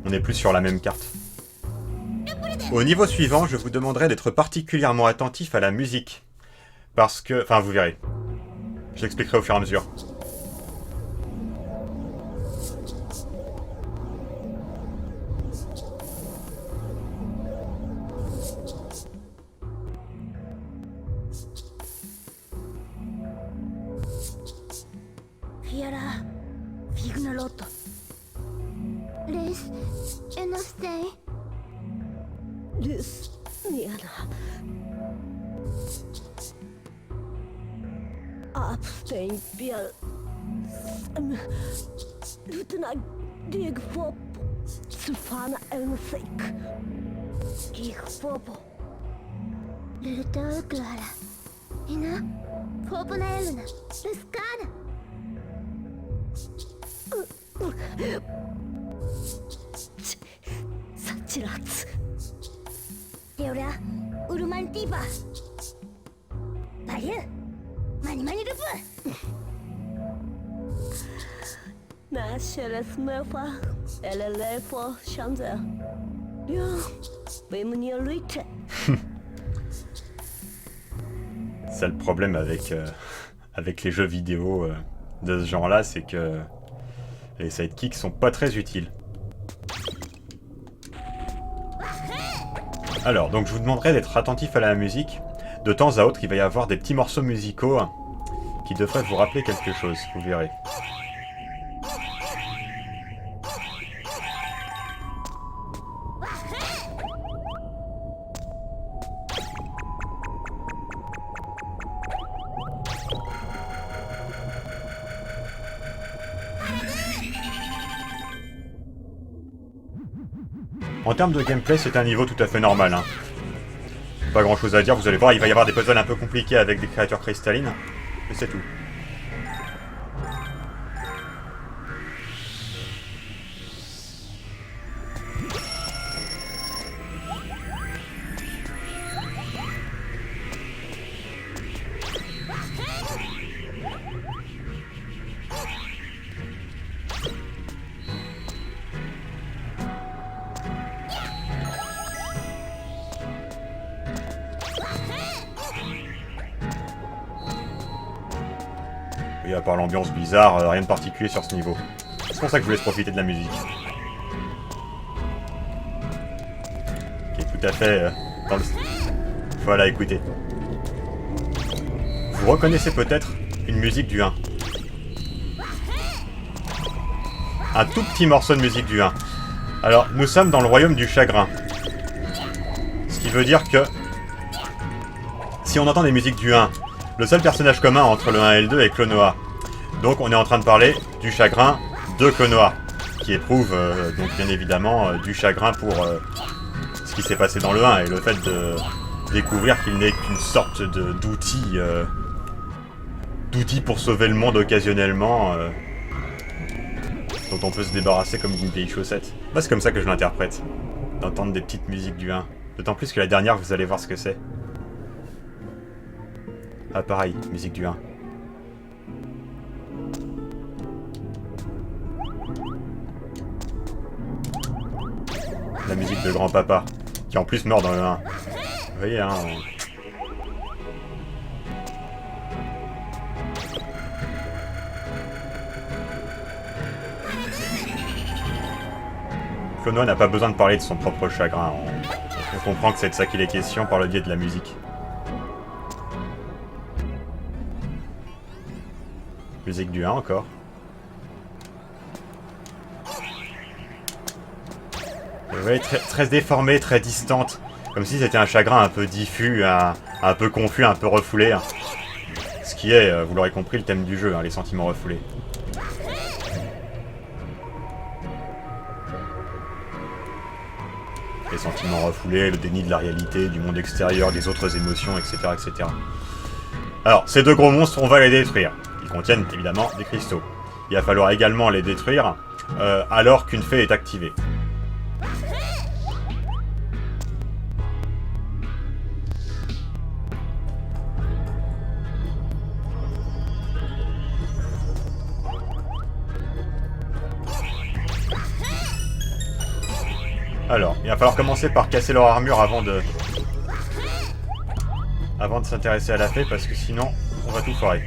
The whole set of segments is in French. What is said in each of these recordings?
On est plus sur la même carte. Au niveau suivant, je vous demanderai d'être particulièrement attentif à la musique. Parce que... Enfin, vous verrez. Je l'expliquerai au fur et à mesure. Fiera, Fignalotto. Liz, Enostei. Liz, Niana. Abstain, Biel. Lieutenant Dig Fob. Sufana Elmsik. Gig Fobo. Lilto Clara. Ina, Fobona Elena. Lescana. Sachirats. Deura, Uruman Tiba. Bayu, Mani Lupu. Nasheles Mefa. Elelefo Shanza. Ja, Bemunia Luite. C'est le problème avec, avec les jeux vidéo de ce genre-là, c'est que les sidekicks sont pas très utiles. Alors, donc je vous demanderai d'être attentif à la musique. De temps à autre, il va y avoir des petits morceaux musicaux qui devraient vous rappeler quelque chose, vous verrez. En termes de gameplay, c'est un niveau tout à fait normal. Hein. Pas grand chose à dire, vous allez voir, il va y avoir des puzzles un peu compliqués avec des créatures cristallines, et c'est tout. Et à part l'ambiance bizarre, rien de particulier sur ce niveau. C'est pour ça que je vous laisse profiter de la musique. Qui est tout à fait dans le... Voilà, écoutez. Vous reconnaissez peut-être une musique du 1. Un tout petit morceau de musique du 1. Alors, nous sommes dans le royaume du chagrin. Ce qui veut dire que... Si on entend des musiques du 1, le seul personnage commun entre le 1 et le 2 est Klonoa. Donc on est en train de parler du chagrin de Klonoa, qui éprouve donc bien évidemment du chagrin pour ce qui s'est passé dans le 1 et le fait de découvrir qu'il n'est qu'une sorte d'outil pour sauver le monde occasionnellement, dont on peut se débarrasser comme d'une vieille chaussette. Moi c'est comme ça que je l'interprète, d'entendre des petites musiques du 1. D'autant plus que la dernière, vous allez voir ce que c'est. Ah pareil, musique du 1. La musique de grand-papa, qui en plus meurt dans le 1. Vous voyez, hein... Klonoa n'a pas besoin de parler de son propre chagrin. On comprend que c'est de ça qu'il est question par le biais de la musique. Musique du 1 encore. Vous voyez, très déformée, très distante. Comme si c'était un chagrin un peu diffus, un peu confus, un peu refoulé. Hein. Ce qui est, vous l'aurez compris, le thème du jeu, hein, les sentiments refoulés. Les sentiments refoulés, le déni de la réalité, du monde extérieur, des autres émotions, etc. etc. Alors, ces deux gros monstres, on va les détruire. Ils contiennent évidemment des cristaux. Il va falloir également les détruire alors qu'une fée est activée. Alors, il va falloir commencer par casser leur armure avant de s'intéresser à la fée, parce que sinon, on va tout foirer.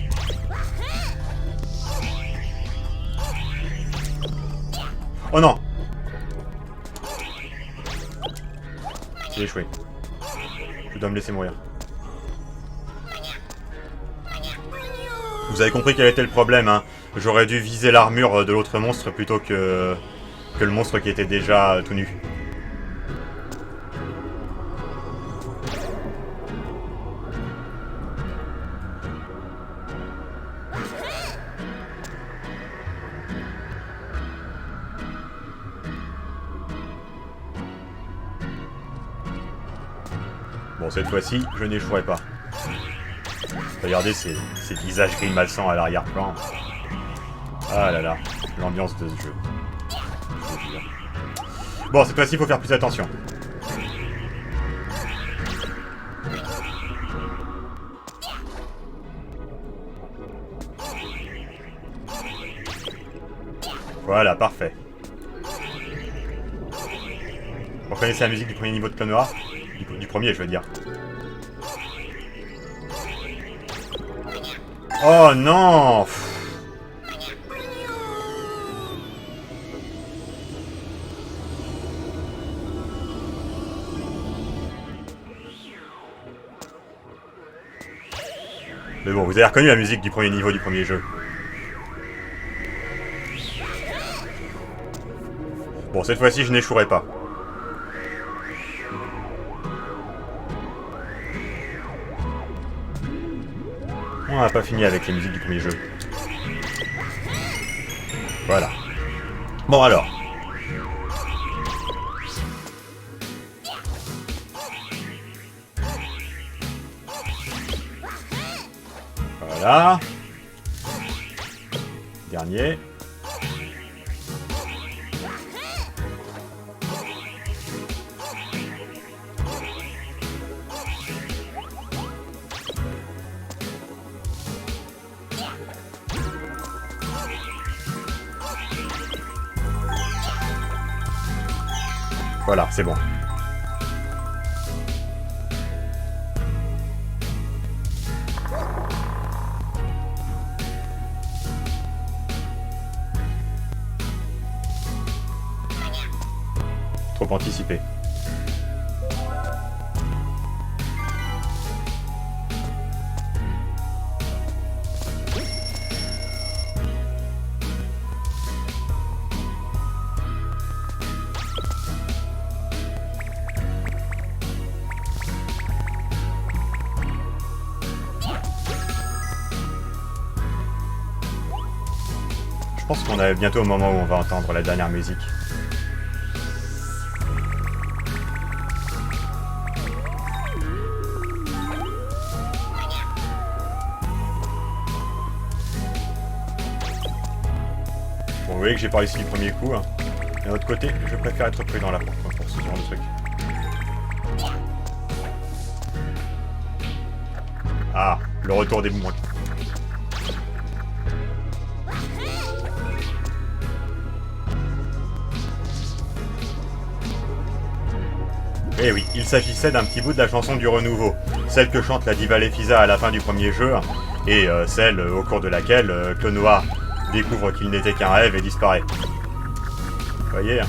Oh non! J'ai échoué. Je dois me laisser mourir. Vous avez compris quel était le problème, hein. J'aurais dû viser l'armure de l'autre monstre plutôt que le monstre qui était déjà tout nu. Bon, cette fois-ci, je n'échouerai pas. Regardez ces visages grimaçants à l'arrière-plan. Ah là là, l'ambiance de ce jeu. Bon, cette fois-ci, il faut faire plus attention. Voilà, parfait. Vous reconnaissez la musique du premier niveau de Clone Noir? Du premier, je veux dire. Oh non! Mais bon, vous avez reconnu la musique du premier niveau du premier jeu. Bon, cette fois-ci, je n'échouerai pas. On n'a pas fini avec les musiques du premier jeu. Voilà. Bon alors. Voilà. Dernier. Voilà, c'est bon. Trop anticipé. Je pense qu'on est bientôt au moment où on va entendre la dernière musique. Bon, vous voyez que j'ai pas réussi du premier coup. Hein. D'un autre côté, je préfère être prudent là pour ce genre de truc. Ah, le retour des boomerangs. Eh oui, il s'agissait d'un petit bout de la chanson du renouveau, celle que chante la diva Lefisa à la fin du premier jeu, et celle au cours de laquelle Clone Noir découvre qu'il n'était qu'un rêve et disparaît. Vous voyez,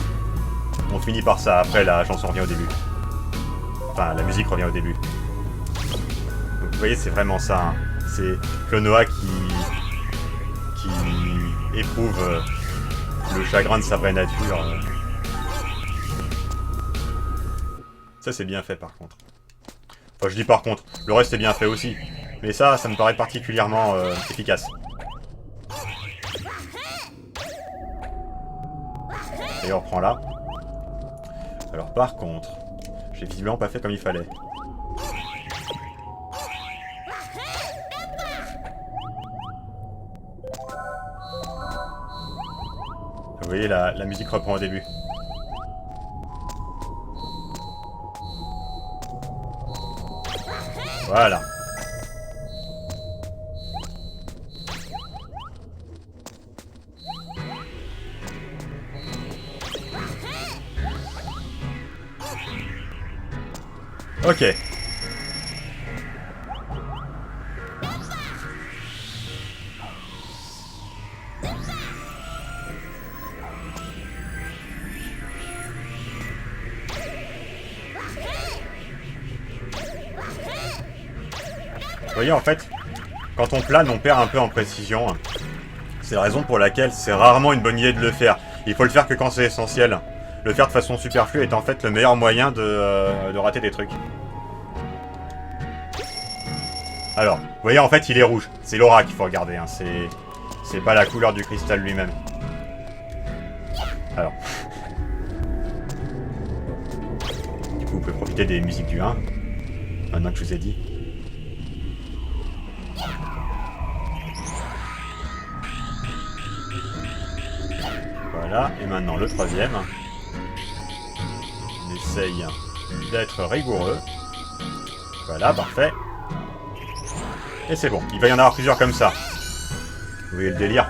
on finit par ça, après la chanson revient au début. Enfin, la musique revient au début. Donc, vous voyez, c'est vraiment ça, hein. C'est Clone Noir qui éprouve le chagrin de sa vraie nature. Ça c'est bien fait par contre. Enfin je dis par contre, le reste est bien fait aussi. Mais ça me paraît particulièrement efficace. Et on reprend là. Alors par contre, j'ai visiblement pas fait comme il fallait. Vous voyez, la musique reprend au début. Voilà. Ok. Vous voyez, en fait, quand on plane, on perd un peu en précision. C'est la raison pour laquelle c'est rarement une bonne idée de le faire. Il faut le faire que quand c'est essentiel. Le faire de façon superflue est en fait le meilleur moyen de rater des trucs. Alors, vous voyez, en fait, il est rouge. C'est l'aura qu'il faut regarder, hein. C'est pas la couleur du cristal lui-même. Alors. Du coup, vous pouvez profiter des musiques du 1. Maintenant que je vous ai dit. Voilà, et maintenant le troisième. On essaye d'être rigoureux. Voilà, parfait. Et c'est bon, il va y en avoir plusieurs comme ça. Vous voyez le délire?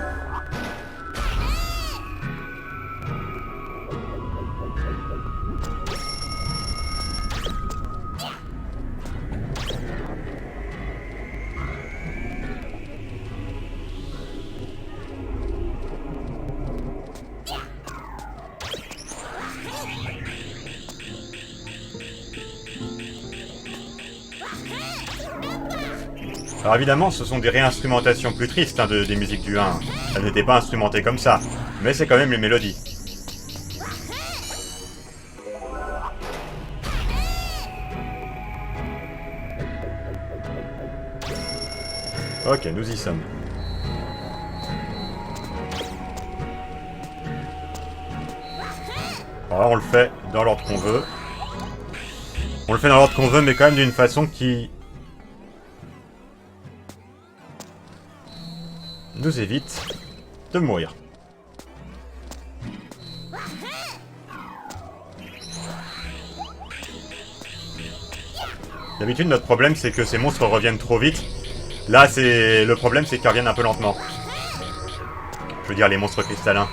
Alors évidemment, ce sont des réinstrumentations plus tristes hein, des musiques du 1. Elles n'étaient pas instrumentées comme ça, mais c'est quand même les mélodies. Ok, nous y sommes. Alors là, on le fait dans l'ordre qu'on veut. On le fait dans l'ordre qu'on veut, mais quand même d'une façon qui nous évite de mourir. D'habitude, notre problème, c'est que ces monstres reviennent trop vite. Là, le problème, c'est qu'ils reviennent un peu lentement. Je veux dire, les monstres cristallins.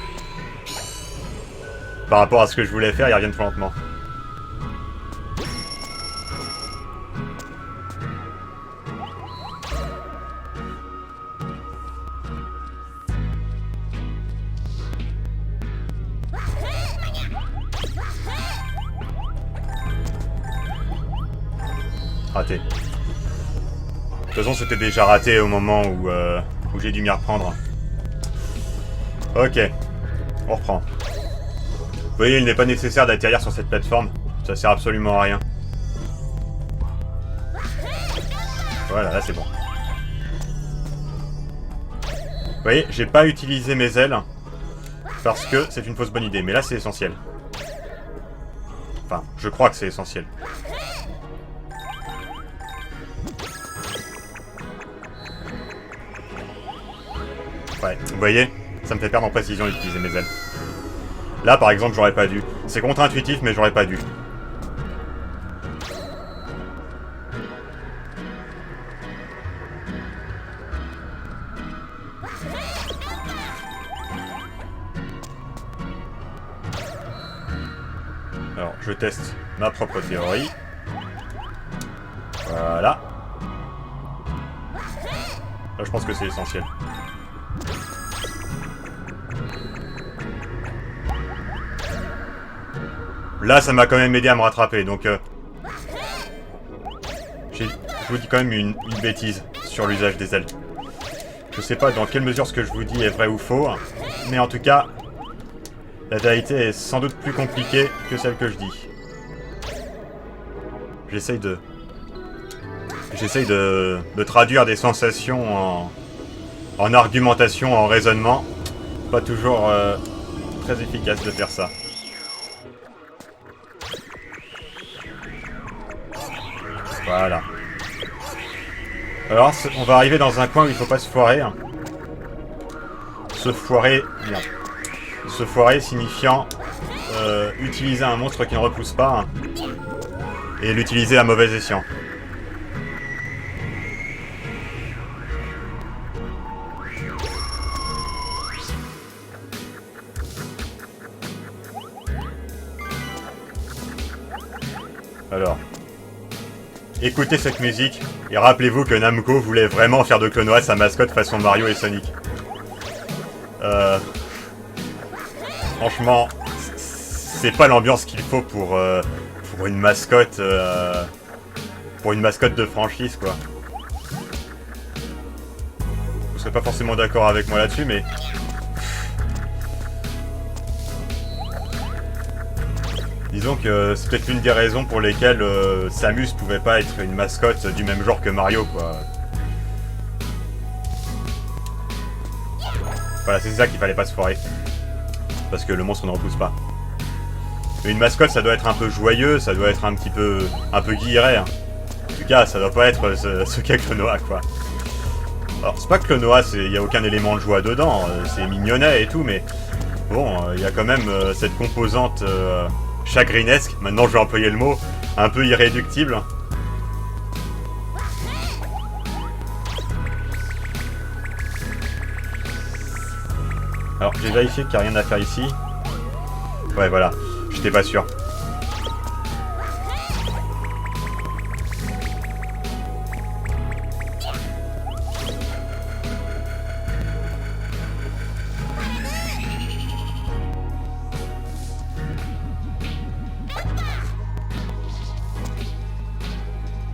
Par rapport à ce que je voulais faire, ils reviennent trop lentement. Raté. De toute façon, c'était déjà raté au moment où j'ai dû m'y reprendre. Ok, on reprend. Vous voyez, il n'est pas nécessaire d'atterrir sur cette plateforme. Ça sert absolument à rien. Voilà, là c'est bon. Vous voyez, j'ai pas utilisé mes ailes parce que c'est une fausse bonne idée. Mais là, c'est essentiel. Enfin, je crois que c'est essentiel. Ouais, vous voyez, ça me fait perdre en précision d'utiliser mes ailes. Là, par exemple, j'aurais pas dû. C'est contre-intuitif, mais j'aurais pas dû. Alors, je teste ma propre théorie. Voilà. Là, je pense que c'est essentiel. Là, ça m'a quand même aidé à me rattraper, donc... je vous dis quand même une bêtise sur l'usage des ailes. Je sais pas dans quelle mesure ce que je vous dis est vrai ou faux, mais en tout cas, la vérité est sans doute plus compliquée que celle que je dis. J'essaye de traduire des sensations en argumentation, en raisonnement. Pas toujours très efficace de faire ça. Voilà. Alors, on va arriver dans un coin où il faut pas se foirer. Se foirer... Merde. Se foirer signifiant utiliser un monstre qui ne repousse pas. Et l'utiliser à mauvais escient. Alors... écoutez cette musique et rappelez-vous que Namco voulait vraiment faire de Klonoa sa mascotte façon Mario et Sonic. Franchement, c'est pas l'ambiance qu'il faut pour une mascotte de franchise, quoi. Vous serez pas forcément d'accord avec moi là-dessus, mais disons que c'est peut-être l'une des raisons pour lesquelles Samus pouvait pas être une mascotte du même genre que Mario, quoi. Voilà, c'est ça qu'il fallait pas se foirer. Parce que le monstre ne repousse pas. Mais une mascotte, ça doit être un peu joyeux, ça doit être un peu guilleret. Hein. En tout cas, ça doit pas être ce qu'est Klonoa, quoi. Alors, c'est pas que Klonoa, il y a aucun élément de joie dedans, c'est mignonnet et tout, mais bon, il y a quand même cette composante chagrinesque, maintenant je vais employer le mot, un peu irréductible. Alors, j'ai vérifié qu'il n'y a rien à faire ici. Ouais, voilà, j'étais pas sûr.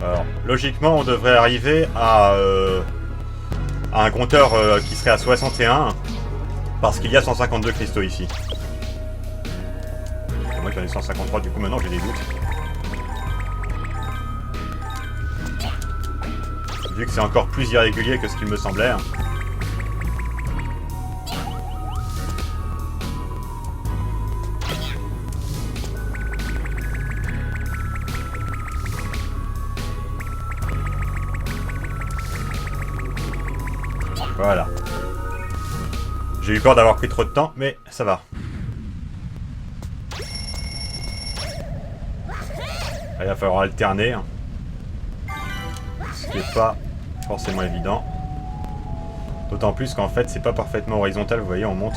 Alors, logiquement, on devrait arriver à un compteur qui serait à 61, parce qu'il y a 152 cristaux ici. Moi j'en ai 153, du coup maintenant j'ai des doutes. Vu que c'est encore plus irrégulier que ce qu'il me semblait. Hein. Voilà. J'ai eu peur d'avoir pris trop de temps, mais ça va. Il va falloir alterner. Hein. Ce qui n'est pas forcément évident. D'autant plus qu'en fait, c'est pas parfaitement horizontal, vous voyez, on monte.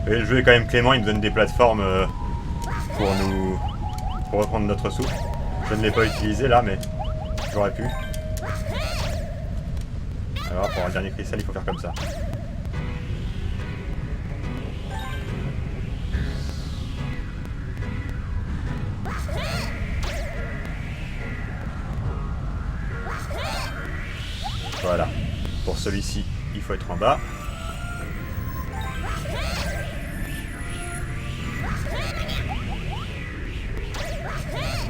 Et le jeu est quand même clément, il nous donne des plateformes pour reprendre notre souffle. Je ne l'ai pas utilisé là, mais j'aurais pu. Alors pour un dernier cristal, il faut faire comme ça. Voilà. Pour celui-ci, il faut être en bas.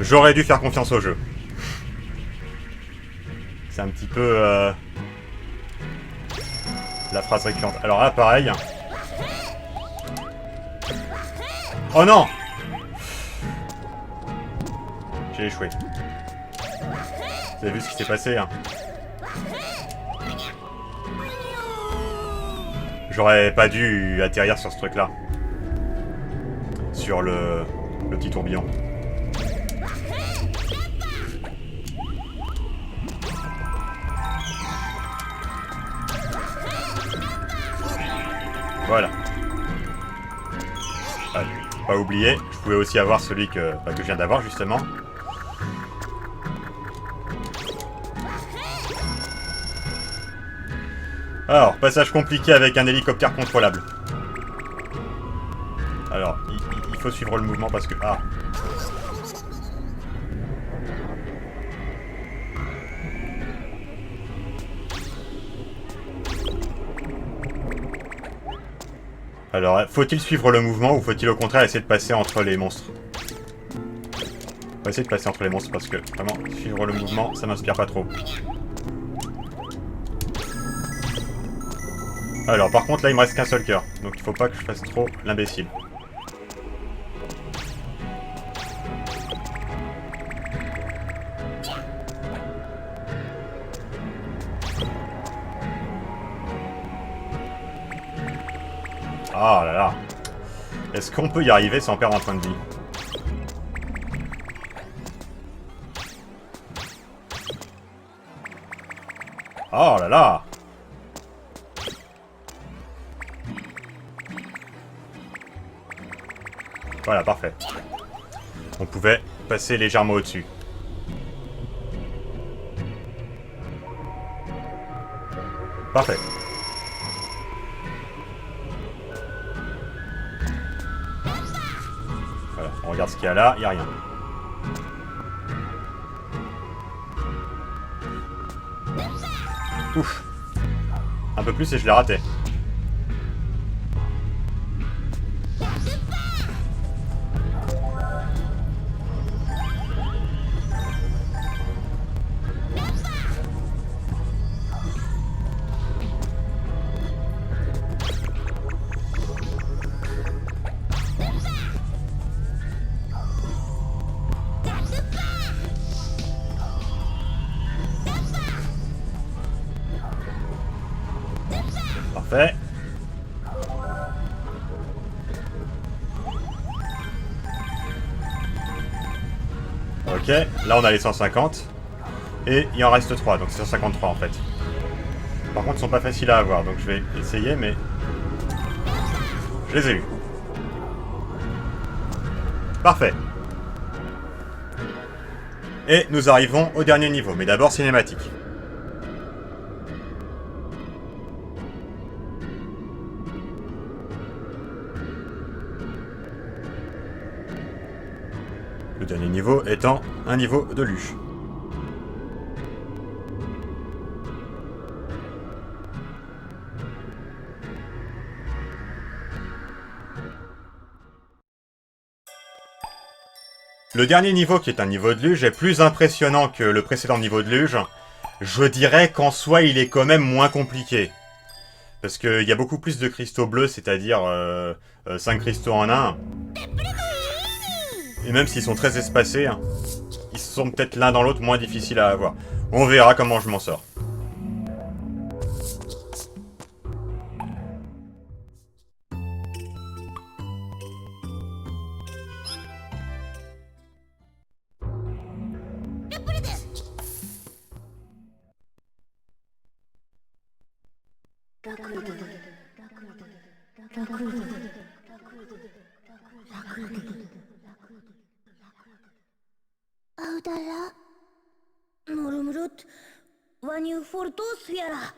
J'aurais dû faire confiance au jeu. C'est un petit peu la phrase récurrente. Alors là, pareil. Oh non! J'ai échoué. Vous avez vu ce qui s'est passé, hein? J'aurais pas dû atterrir sur ce truc-là. Sur le petit tourbillon. Voilà. Allez, pas oublier, je pouvais aussi avoir celui que je viens d'avoir justement. Alors, passage compliqué avec un hélicoptère contrôlable. Alors, il faut suivre le mouvement parce que... Ah. Alors, faut-il suivre le mouvement ou faut-il au contraire essayer de passer entre les monstres? On va essayer de passer entre les monstres parce que, vraiment, suivre le mouvement, ça m'inspire pas trop. Alors, par contre, là, il me reste qu'un seul cœur. Donc, il faut pas que je fasse trop l'imbécile. Ah là là. Est-ce qu'on peut y arriver sans perdre un point de vie? Oh là là. Voilà, parfait. On pouvait passer légèrement au-dessus. Parfait. Voilà, on regarde ce qu'il y a là, il n'y a rien. Ouf. Un peu plus et je l'ai raté. Parfait. Ok, là on a les 150. Et il en reste 3, donc c'est 153 en fait. Par contre ils sont pas faciles à avoir, donc je vais essayer, mais... Je les ai eus. Parfait. Et nous arrivons au dernier niveau, mais d'abord cinématique. Le dernier niveau étant un niveau de luche. Le dernier niveau, qui est un niveau de luge, est plus impressionnant que le précédent niveau de luge. Je dirais qu'en soi, il est quand même moins compliqué. Parce qu'il y a beaucoup plus de cristaux bleus, c'est-à-dire 5 cristaux en un. Et même s'ils sont très espacés, hein, ils sont peut-être l'un dans l'autre moins difficiles à avoir. On verra comment je m'en sors. Audara, Murumurut, Vanyu Fortos Fiara,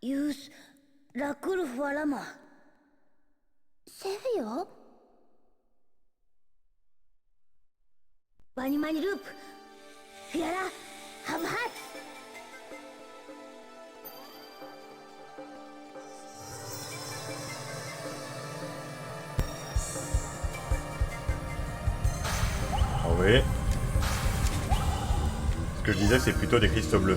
Yus, Rakul Falama. Sevio? Vanyu Manirup, Fiara, Habhat. Ah oui. Ce que je disais, c'est plutôt des cristaux bleus.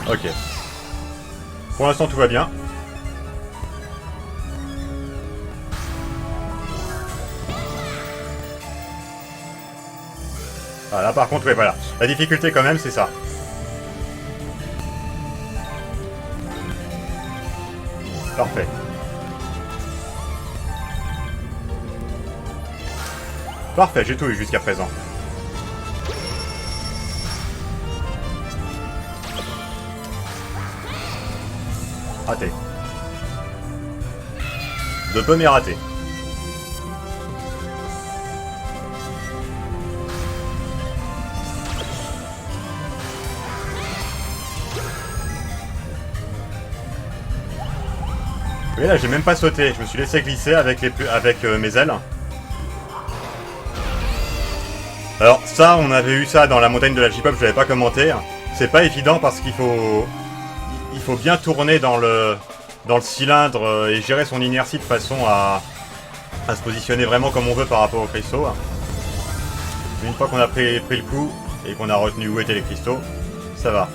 Ok. Pour l'instant, tout va bien. Ah, là, par contre, ouais, voilà. La difficulté, quand même, c'est ça. Parfait. Parfait, j'ai tout eu jusqu'à présent. Raté. De peu mais raté. Oui, là j'ai même pas sauté, je me suis laissé glisser avec mes ailes. Alors ça, on avait eu ça dans la montagne de la J-Pop, je l'avais pas commenté. C'est pas évident parce qu'il faut bien tourner dans le cylindre et gérer son inertie de façon à se positionner vraiment comme on veut par rapport aux cristaux. Une fois qu'on a pris le coup et qu'on a retenu où étaient les cristaux, ça va.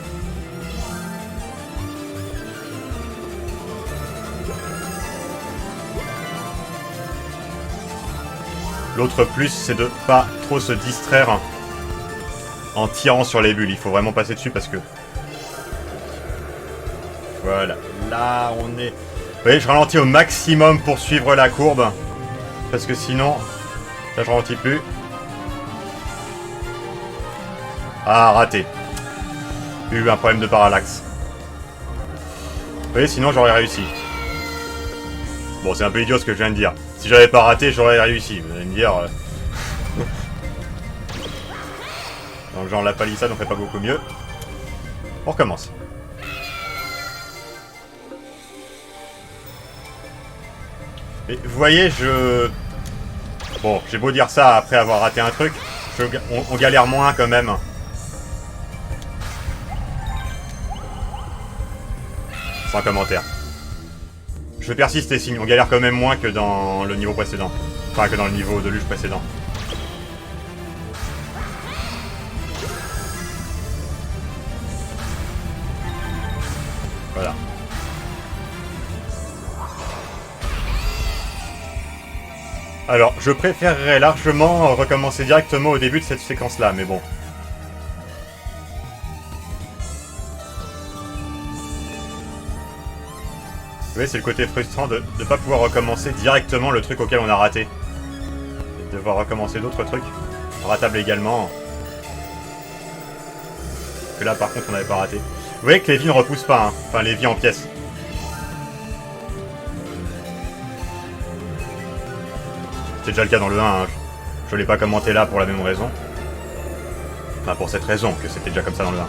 L'autre plus, c'est de pas trop se distraire en tirant sur les bulles. Il faut vraiment passer dessus parce que... Voilà. Là, on est... Vous voyez, je ralentis au maximum pour suivre la courbe. Parce que sinon... Là, je ralentis plus. Ah, raté. Eu un problème de parallaxe. Vous voyez, sinon j'aurais réussi. Bon, c'est un peu idiot ce que je viens de dire. Si j'avais pas raté, j'aurais réussi. Vous allez me dire... Donc genre la palissade, on fait pas beaucoup mieux. On recommence. Et vous voyez, Bon, j'ai beau dire ça après avoir raté un truc, on galère moins quand même. Sans commentaire. Je persiste et signe, on galère quand même moins que dans le niveau précédent. Enfin, que dans le niveau de luge précédent. Voilà. Alors, je préférerais largement recommencer directement au début de cette séquence-là, mais bon. Vous voyez, c'est le côté frustrant de ne pas pouvoir recommencer directement le truc auquel on a raté. Et de devoir recommencer d'autres trucs. Ratables également. Que là, par contre, on n'avait pas raté. Vous voyez que les vies ne repoussent pas, hein. Enfin, les vies en pièces. C'est déjà le cas dans le 1, hein. Je l'ai pas commenté là pour la même raison. Enfin, pour cette raison que c'était déjà comme ça dans le 1.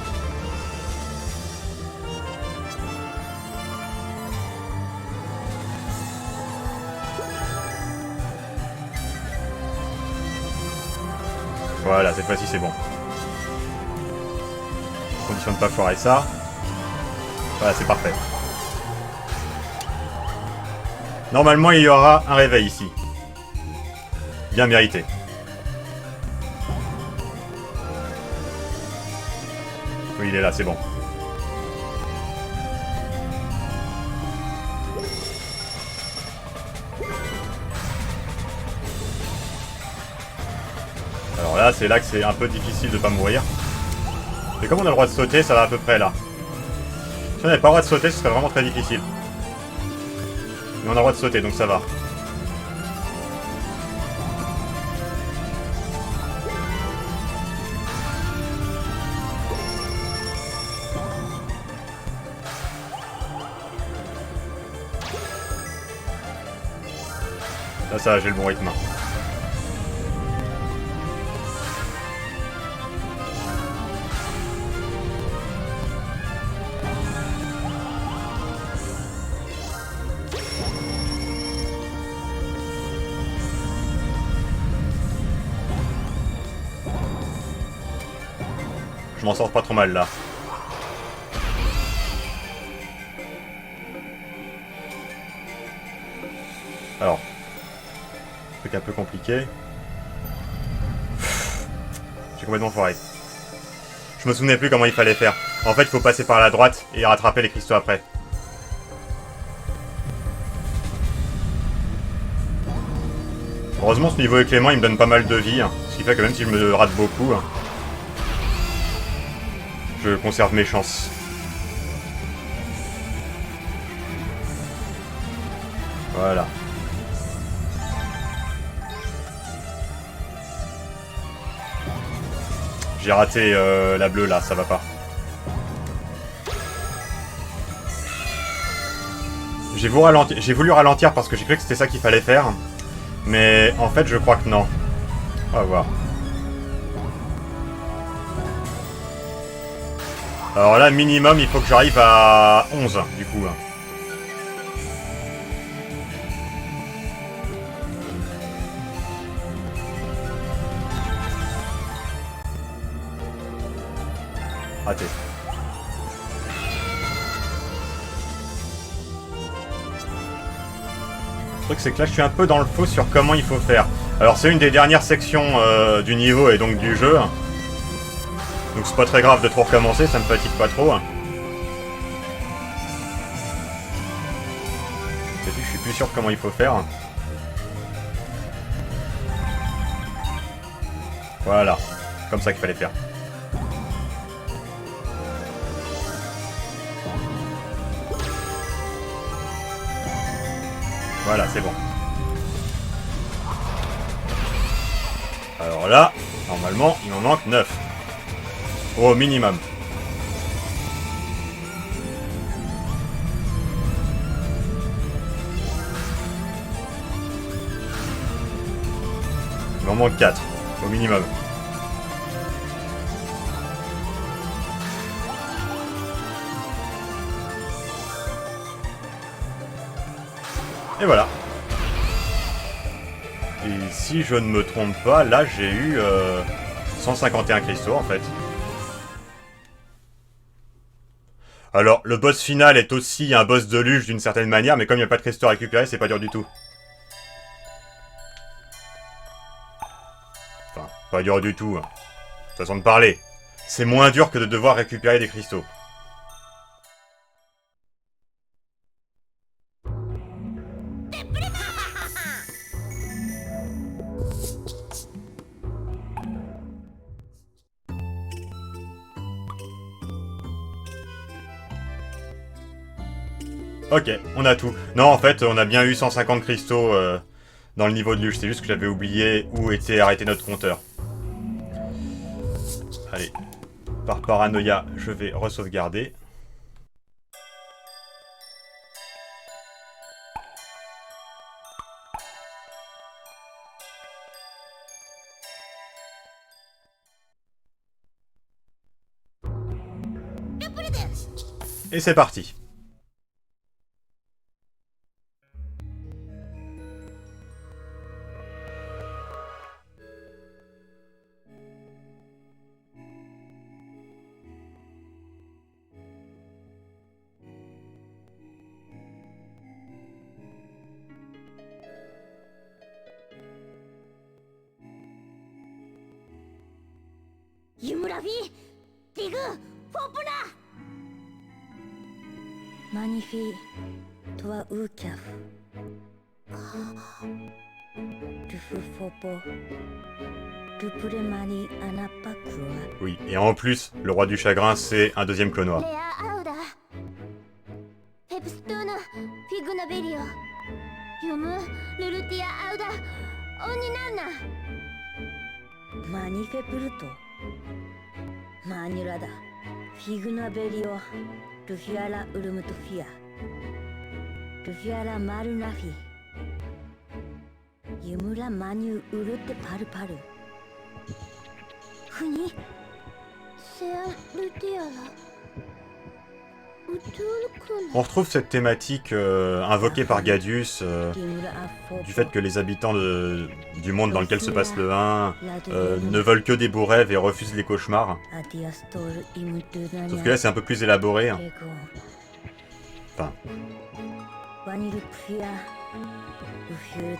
Voilà, cette fois-ci c'est bon. Condition de pas foirer ça. Voilà, c'est parfait. Normalement, il y aura un réveil ici. Bien mérité. Oui, il est là, c'est bon. Alors là, c'est là que c'est un peu difficile de pas mourir. Mais comme on a le droit de sauter, ça va à peu près là. Si on n'avait pas le droit de sauter, ce serait vraiment très difficile. Mais on a le droit de sauter, donc ça va. Là, ça va, j'ai le bon rythme. Je m'en sors pas trop mal là. Alors, truc un peu compliqué. J'ai complètement foiré. Je me souvenais plus comment il fallait faire. En fait, il faut passer par la droite et rattraper les cristaux après. Heureusement, ce niveau est clément, il me donne pas mal de vie. Ce qui fait que même si je me rate beaucoup, je conserve mes chances. Voilà. J'ai raté la bleue là, ça va pas. J'ai voulu ralentir parce que j'ai cru que c'était ça qu'il fallait faire. Mais en fait, je crois que non. On va voir. Alors là, minimum, il faut que j'arrive à 11, du coup. Raté. Le truc, c'est que là, je suis un peu dans le faux sur comment il faut faire. Alors, c'est une des dernières sections du niveau et donc du jeu. Donc c'est pas très grave de trop recommencer, ça me fatigue pas trop. Je suis plus sûr de comment il faut faire. Voilà, comme ça qu'il fallait faire. Voilà, c'est bon. Alors là, normalement, il m'en manque 9. Au minimum. Il m'en manque 4, au minimum. Et voilà. Et si je ne me trompe pas, là j'ai eu 151 cristaux en fait. Alors, le boss final est aussi un boss de luge d'une certaine manière, mais comme il n'y a pas de cristaux à récupérer, c'est pas dur du tout. Enfin, pas dur du tout. Hein. Façon de parler. C'est moins dur que de devoir récupérer des cristaux. Ok, on a tout. Non, en fait, on a bien eu 150 cristaux dans le niveau de luge. C'est juste que j'avais oublié où était arrêté notre compteur. Allez, par paranoïa, je vais re-sauvegarder. Et c'est parti. Yumurabi, Tigu, Fopuna! Magnifi, toi Ukaf. Rufu Fopo. Rupure Mani Anapakua. Oui, et en plus, le roi du chagrin, c'est un deuxième clonois. Lea Auda. Pepstone, Figuna Belio. Yumu, Lulutia Auda. Oninana. Manife Pluto. Manurada. Figuna Belio. Rufiala Urumutofia. Rufiala Marunafi. Yumura Manu Urute Paru. Funi. Sea Lutiala. On retrouve cette thématique invoquée par Gadius, du fait que les habitants du monde dans lequel se passe le 1 ne veulent que des beaux rêves et refusent les cauchemars. Sauf que là c'est un peu plus élaboré. Hein. Enfin...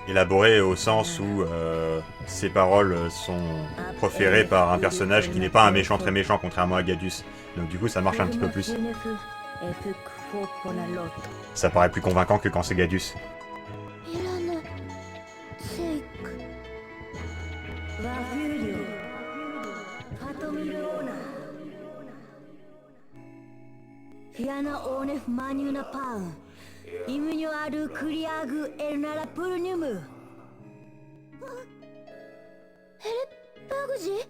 élaboré au sens où ces paroles sont proférées par un personnage qui n'est pas un méchant très méchant, contrairement à Gadius. Donc du coup ça marche un petit peu plus. Ça paraît plus convaincant que quand c'est Gadius. Fiana Onef Manuna Pan. Imunyo Aru Kuriagu Elnara Purnumu.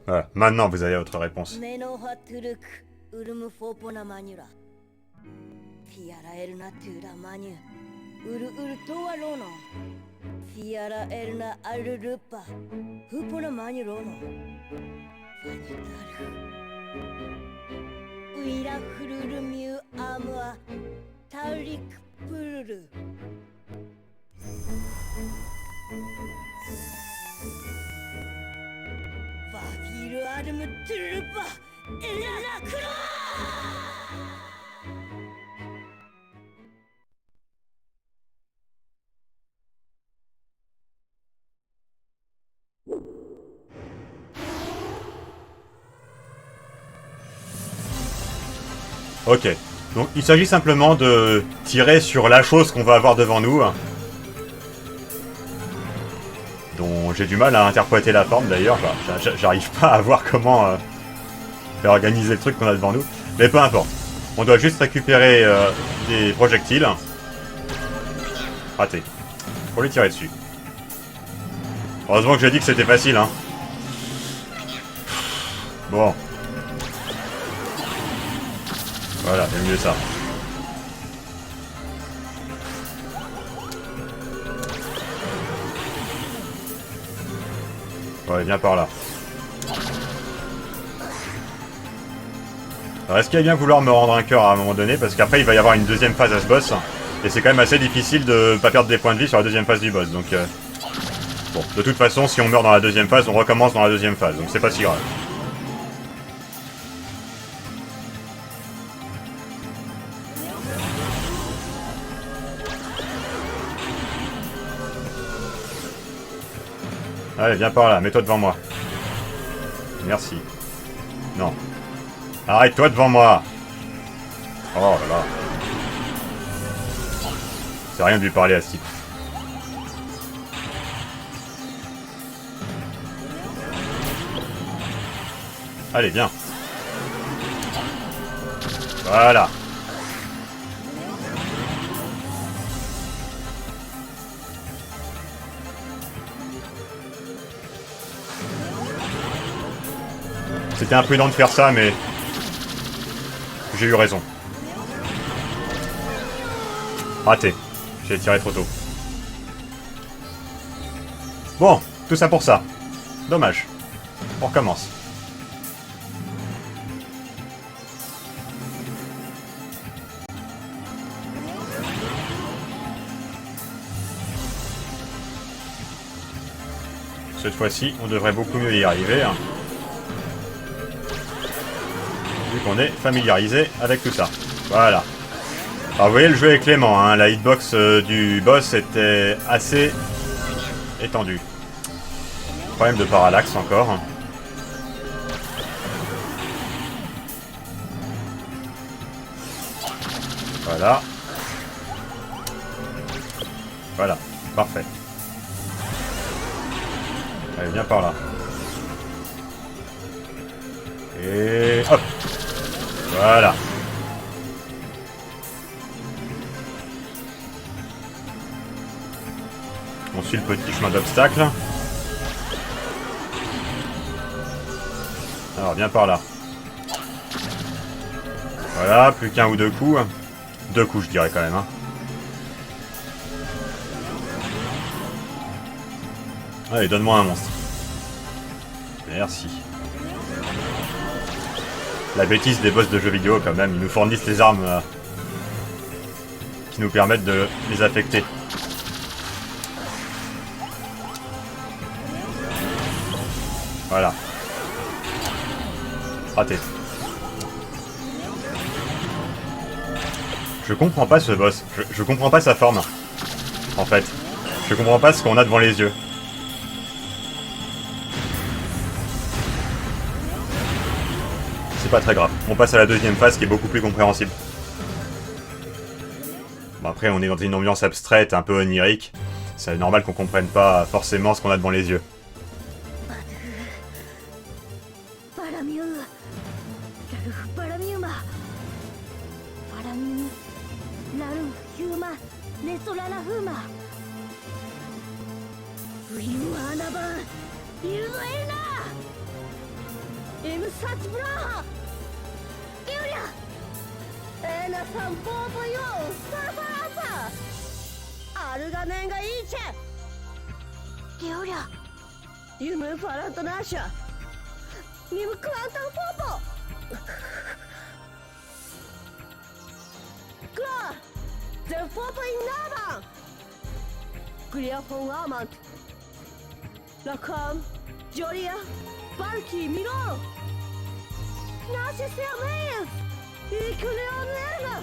Voilà, maintenant vous avez votre réponse. Fiara Elna Tura Manu. Uru Toa Lono. Fiara Elna Arurupa. Hupuna Manu Lono. Uira Fururumu Amua. Taurik Pururu. Vafiru Arum Turupa. Elna Kura! Ok, donc il s'agit simplement de tirer sur la chose qu'on va avoir devant nous, dont j'ai du mal à interpréter la forme d'ailleurs, j'arrive pas à voir comment faire organiser le truc qu'on a devant nous, mais peu importe. On doit juste récupérer des projectiles. Raté. Pour lui tirer dessus. Heureusement que j'ai dit que c'était facile, hein. Bon. Voilà, c'est mieux ça. Ouais, viens par là. Alors, est-ce qu'il va bien vouloir me rendre un cœur à un moment donné? Parce qu'après, il va y avoir une deuxième phase à ce boss. Et c'est quand même assez difficile de pas perdre des points de vie sur la deuxième phase du boss. Donc, bon, de toute façon, si on meurt dans la deuxième phase, on recommence dans la deuxième phase. Donc, c'est pas si grave. Allez, viens par là, mets-toi devant moi. Merci. Non. Arrête-toi devant moi. Oh là là. C'est rien de lui parler à ce type. Allez, viens. Voilà. C'était imprudent de faire ça, mais j'ai eu raison. Raté. J'ai tiré trop tôt. Bon, tout ça pour ça. Dommage. On recommence. Cette fois-ci, on devrait beaucoup mieux y arriver. Hein. Vu qu'on est familiarisé avec tout ça. Voilà. Alors vous voyez, le jeu est clément, hein. La hitbox du boss était assez étendue. Problème de parallaxe encore. Voilà. Voilà, parfait. Allez, viens par là. Et hop. Voilà. On suit le petit chemin d'obstacle. Alors, viens par là. Voilà, plus qu'un ou deux coups. Deux coups, je dirais quand même. Hein. Allez, donne-moi un monstre. Merci. La bêtise des boss de jeux vidéo, quand même. Ils nous fournissent les armes qui nous permettent de les affecter. Voilà. Raté. Je comprends pas ce boss. Je comprends pas sa forme. En fait. Je comprends pas ce qu'on a devant les yeux. C'est pas très grave. On passe à la deuxième phase qui est beaucoup plus compréhensible. Bon, après, on est dans une ambiance abstraite, un peu onirique. C'est normal qu'on comprenne pas forcément ce qu'on a devant les yeux. Clear von Armand. Lacam, Jolia, Barky, Miro. Nasce Sermeias. E Cleonela.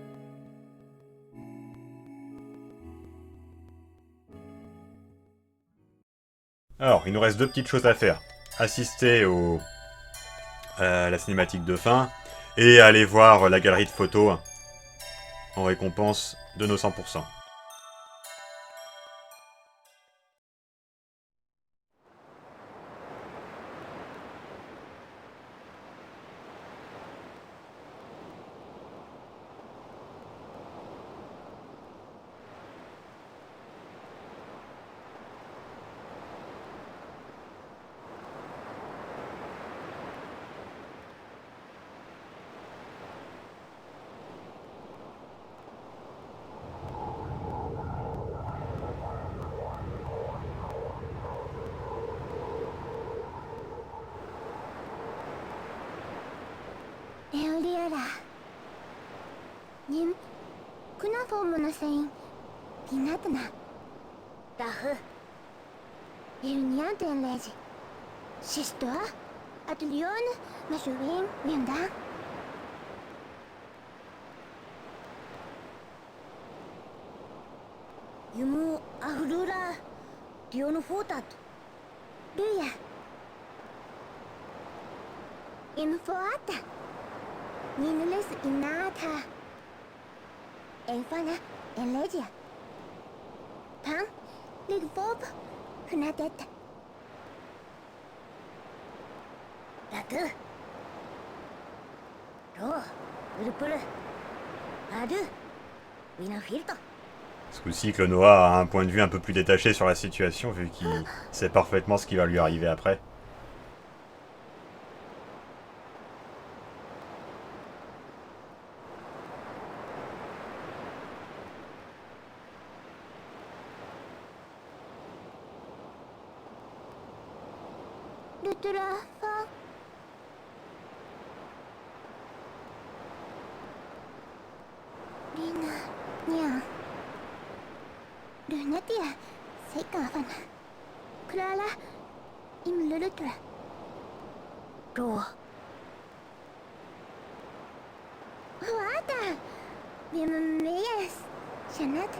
Alors, il nous reste deux petites choses à faire. Assister à la cinématique de fin et aller voir la galerie de photos en récompense de nos 100%.エオリアラ님 쿠나폼무나 세인 비나드나 라흐 일니안텐 레지 시스토아 아틀리온 마슈빈 윈당 유무 아흐루라 리오노 포타토 루야 인포아타 Ninulis inata. Enfana elegia. Pan ligfob knadet. Ratu. Ro urpul. Adu. Winafilto. Ce coup-ci, Klonoa a un point de vue un peu plus détaché sur la situation, vu qu'il sait parfaitement ce qui va lui arriver après. Lutura fa. Lina, Nia. Lunatia, Sekafana. Clara, im Lulutra. Ro. Wada. Bim Meyes. Shanat.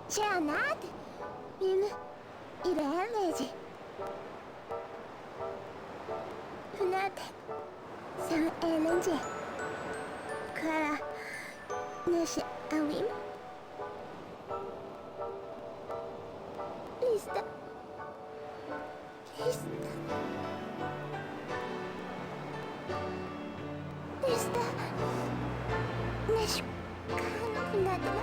Shanat. Bim Ireleji. Hunat. San Elenji. Clara. Nash Awim. Lista. Lista. Lista. Nash Kano Hunadra.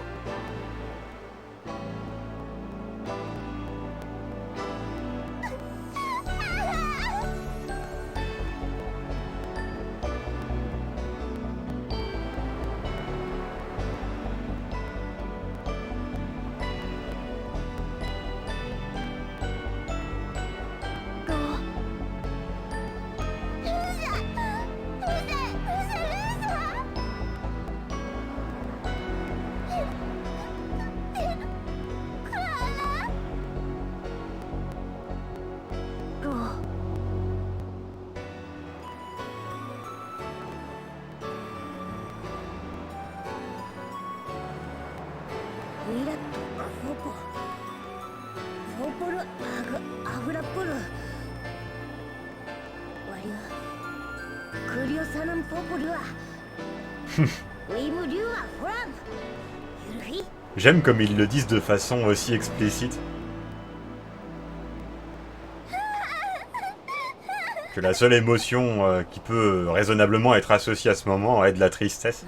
J'aime comme ils le disent de façon aussi explicite. Que la seule émotion qui peut raisonnablement être associée à ce moment est de la tristesse.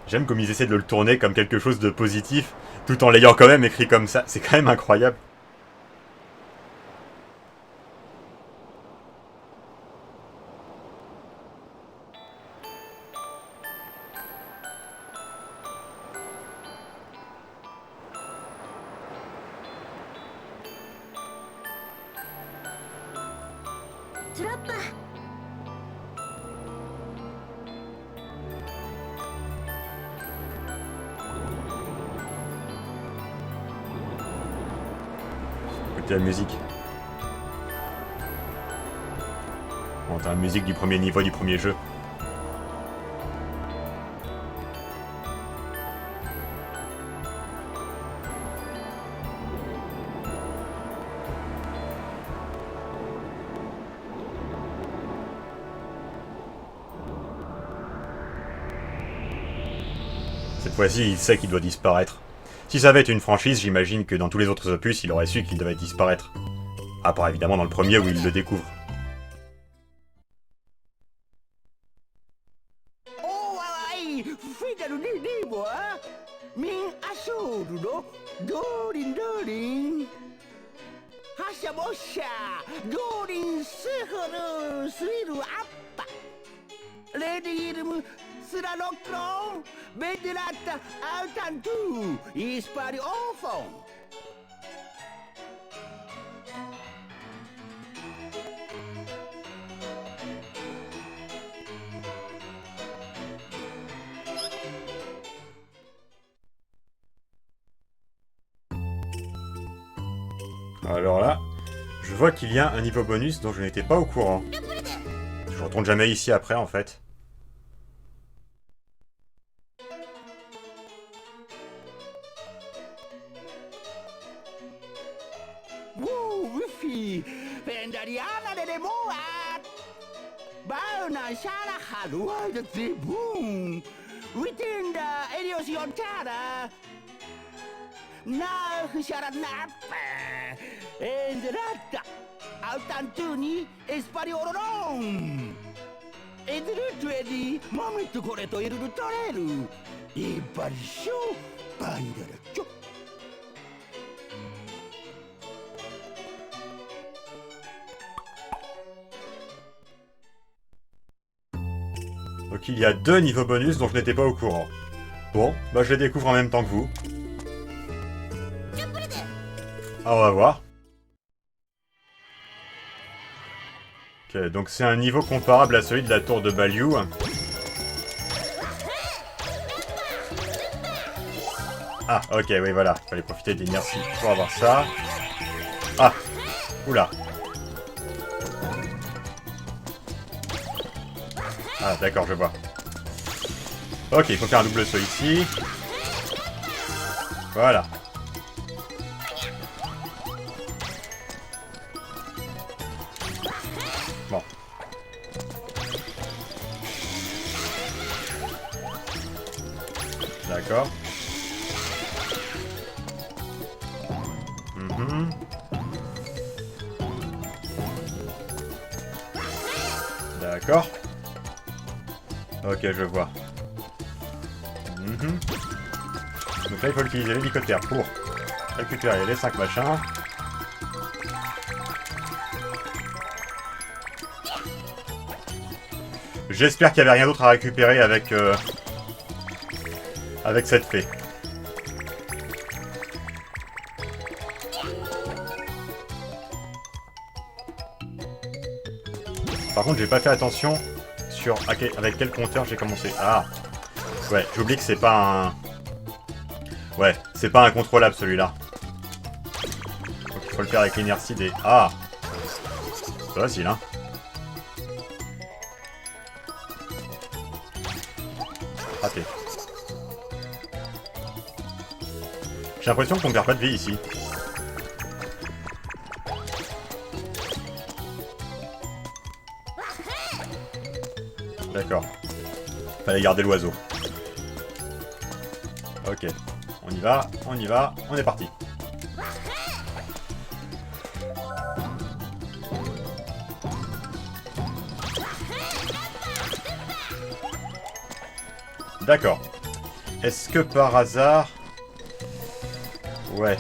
J'aime comme ils essaient de le tourner comme quelque chose de positif, tout en l'ayant quand même écrit comme ça. C'est quand même incroyable. La musique. Bon, t'as la musique du premier niveau du premier jeu. fois-ci, il sait qu'il doit disparaître. Si ça avait été une franchise, j'imagine que dans tous les autres opus, il aurait su qu'il devait disparaître. À part évidemment dans le premier où il le découvre. おーいフィダルリリボアミンアソールのドーリンドーリンハシャボッシャドーリンスフルスイルアッパレディールムスラロクロンベデラッタアウタントゥイスパリオーフォン Alors là, je vois qu'il y a un niveau bonus dont je n'étais pas au courant. Je retourne jamais ici après en fait. Woo, Wifi, Pendariana de Demoa, Bauna Shala Hadua de Tribune, within the Elios Yontara, now Sharanapa, and the Rata, Altantuni, Esparioloron, and the ready moment to Coreto Irutoreru, Iparishu, Pandaracho. Donc il y a 2 niveaux bonus dont je n'étais pas au courant. Bon, bah je les découvre en même temps que vous. Ah, on va voir. Ok, donc c'est un niveau comparable à celui de la tour de Balyu. Ah, ok, oui, voilà. Fallait profiter des inerties pour avoir ça. Ah, oula. Ah, d'accord, je vois. Ok, il faut faire un double saut ici. Voilà. Bon. D'accord. Mhm. D'accord. Ok, je vois. Mhm. Donc là, il faut utiliser l'hélicoptère pour récupérer les 5 machins. J'espère qu'il n'y avait rien d'autre à récupérer avec, avec cette fée. Par contre, j'ai pas fait attention sur avec quel compteur j'ai commencé. Ah, ouais, j'oublie que c'est pas un... Ouais, c'est pas incontrôlable celui-là. Donc il faut le faire avec l'inertie des... Ah, c'est facile, hein. Raté. J'ai l'impression qu'on perd pas de vie ici. D'accord. Fallait garder l'oiseau. Ok. On y va, on est parti. D'accord. Est-ce que par hasard... Ouais.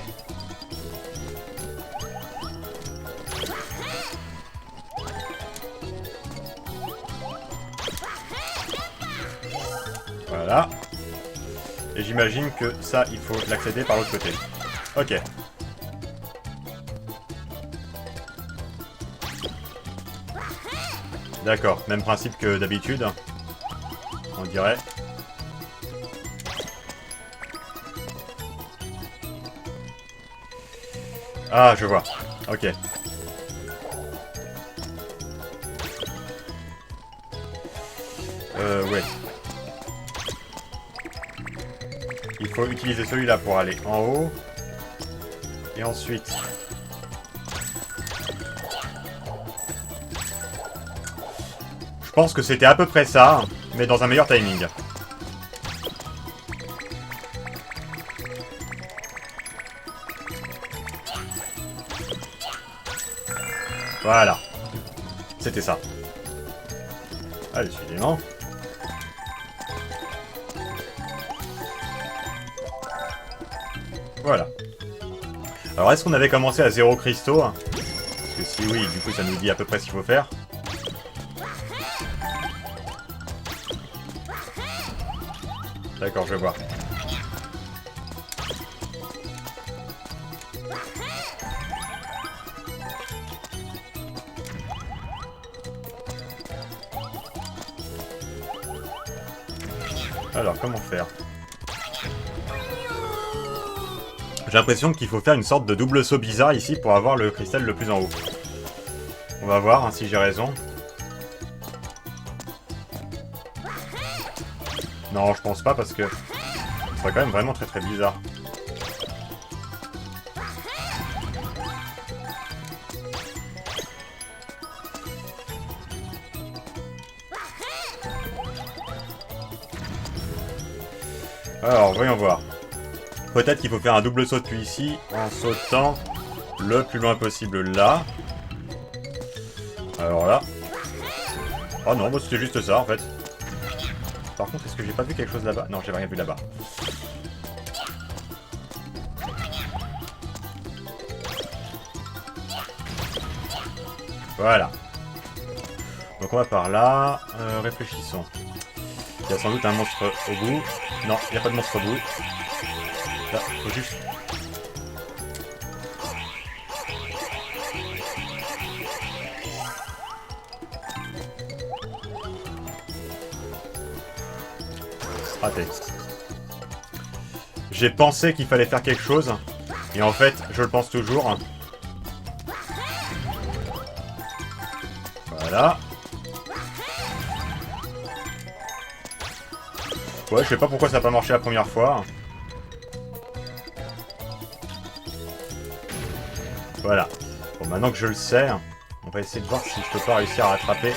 Voilà. Et j'imagine que ça, il faut l'accéder par l'autre côté. Ok. D'accord, même principe que d'habitude. On dirait. Ah, je vois. Ok. Ouais. Il faut utiliser celui-là pour aller en haut. Et ensuite... Je pense que c'était à peu près ça, mais dans un meilleur timing. Voilà. C'était ça. Allez, suivant. Voilà. Alors, est-ce qu'on avait commencé à 0 cristaux? Parce que si oui, du coup, ça nous dit à peu près ce qu'il faut faire. D'accord, je vois. Alors, comment faire? J'ai l'impression qu'il faut faire une sorte de double saut bizarre ici pour avoir le cristal le plus en haut. On va voir hein, si j'ai raison. Non, je pense pas parce que ce serait quand même vraiment très bizarre. Alors, voyons voir. Peut-être qu'il faut faire un double saut depuis ici, en sautant le plus loin possible là. Alors là. Oh non, bah c'était juste ça en fait. Par contre, est-ce que j'ai pas vu quelque chose là-bas? Non, j'ai rien vu là-bas. Voilà. Donc on va par là. Réfléchissons. Il y a sans doute un monstre au bout. Non, il n'y a pas de monstre au bout. Là, faut juste... Raté. J'ai pensé qu'il fallait faire quelque chose. Et en fait, je le pense toujours. Voilà. Ouais, je sais pas pourquoi ça n'a pas marché la première fois. Voilà. Bon, maintenant que je le sais, on va essayer de voir si je peux pas réussir à rattraper.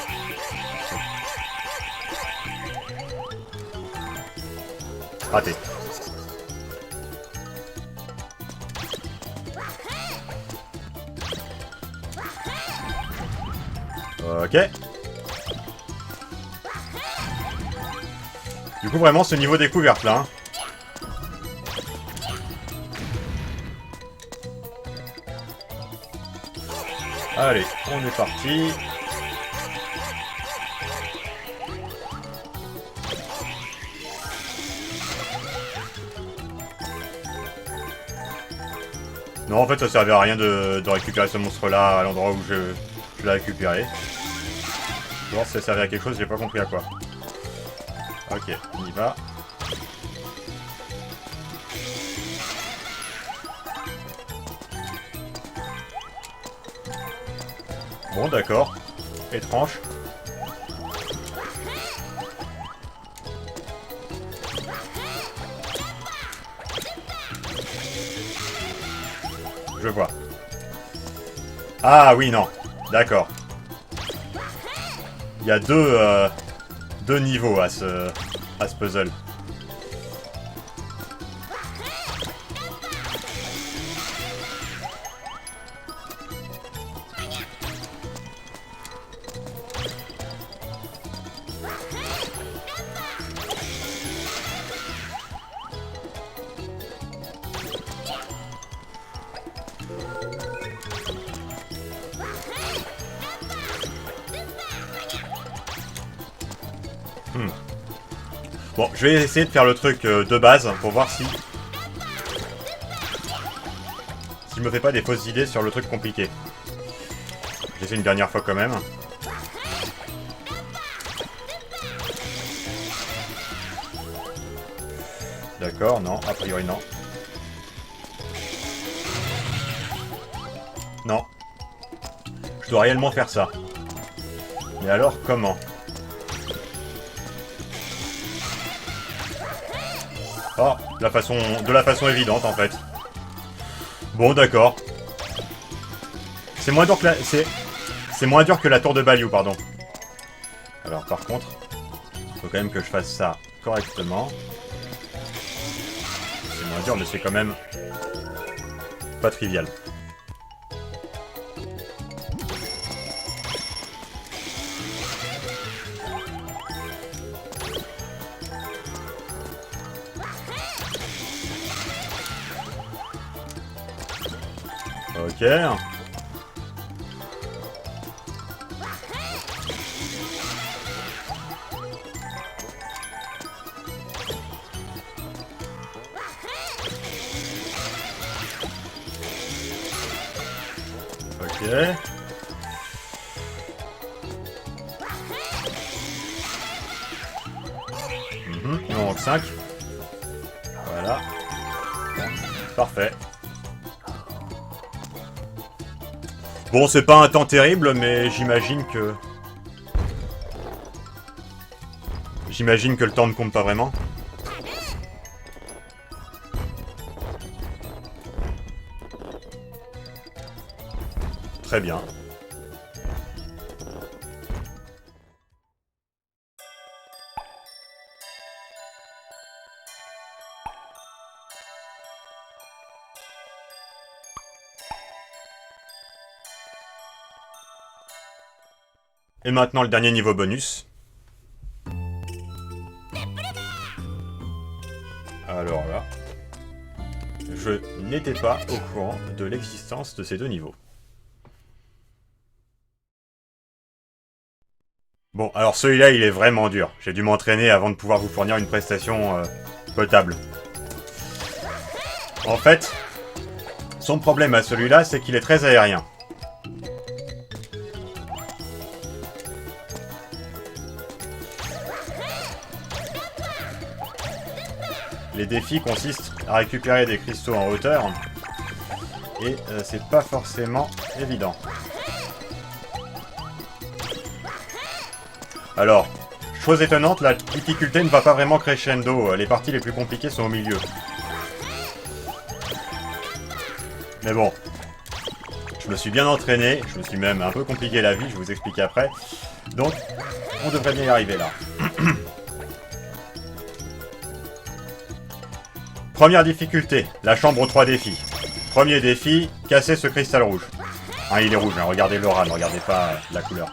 Raté. Ok. Du coup, vraiment, ce niveau découverte là. Hein. Allez, on est parti. Non, en fait, ça servait à rien de récupérer ce monstre-là à l'endroit où je l'ai récupéré. Bon, ça servait à quelque chose, j'ai pas compris à quoi. Ok, on y va. Bon, d'accord. Étrange. Je vois. Ah oui, non. D'accord. Il y a deux niveaux à ce puzzle. Bon, je vais essayer de faire le truc de base pour voir si je me fais pas des fausses idées sur le truc compliqué. J'ai fait une dernière fois quand même. D'accord, non, a priori non. Non. Je dois réellement faire ça. Mais alors, comment ? Oh, de la façon évidente en fait. Bon, d'accord. C'est moins dur que c'est moins dur que la tour de Baliou, pardon. Alors par contre, faut quand même que je fasse ça correctement. C'est moins dur, mais c'est quand même pas trivial. Ok. Ok. Il en manque 5. Voilà. Parfait. Bon, c'est pas un temps terrible, mais j'imagine que... J'imagine que le temps ne compte pas vraiment. Très bien. Et maintenant le dernier niveau bonus. Alors là, je n'étais pas au courant de l'existence de ces deux niveaux. Bon, alors celui-là, il est vraiment dur. J'ai dû m'entraîner avant de pouvoir vous fournir une prestation potable. En fait, son problème à celui-là, c'est qu'il est très aérien. Les défis consistent à récupérer des cristaux en hauteur, et c'est pas forcément évident. Alors, chose étonnante, la difficulté ne va pas vraiment crescendo, les parties les plus compliquées sont au milieu. Mais bon, je me suis bien entraîné, je me suis même un peu compliqué la vie, je vais vous expliquer après. Donc, on devrait bien y arriver là. Première difficulté, la chambre aux 3 défis. Premier défi, casser ce cristal rouge. Hein, il est rouge, hein, regardez l'aura, ne regardez pas la couleur.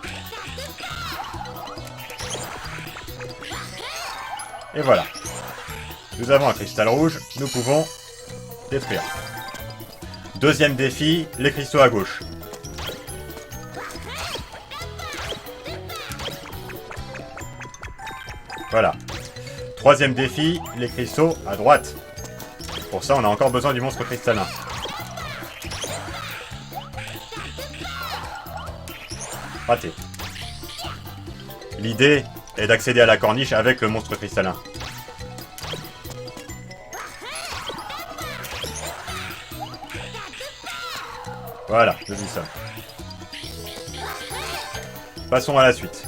Et voilà. Nous avons un cristal rouge, nous pouvons détruire. Deuxième défi, les cristaux à gauche. Voilà. Troisième défi, les cristaux à droite. Pour ça, on a encore besoin du monstre cristallin. Raté. L'idée est d'accéder à la corniche avec le monstre cristallin. Voilà, nous y sommes. Passons à la suite.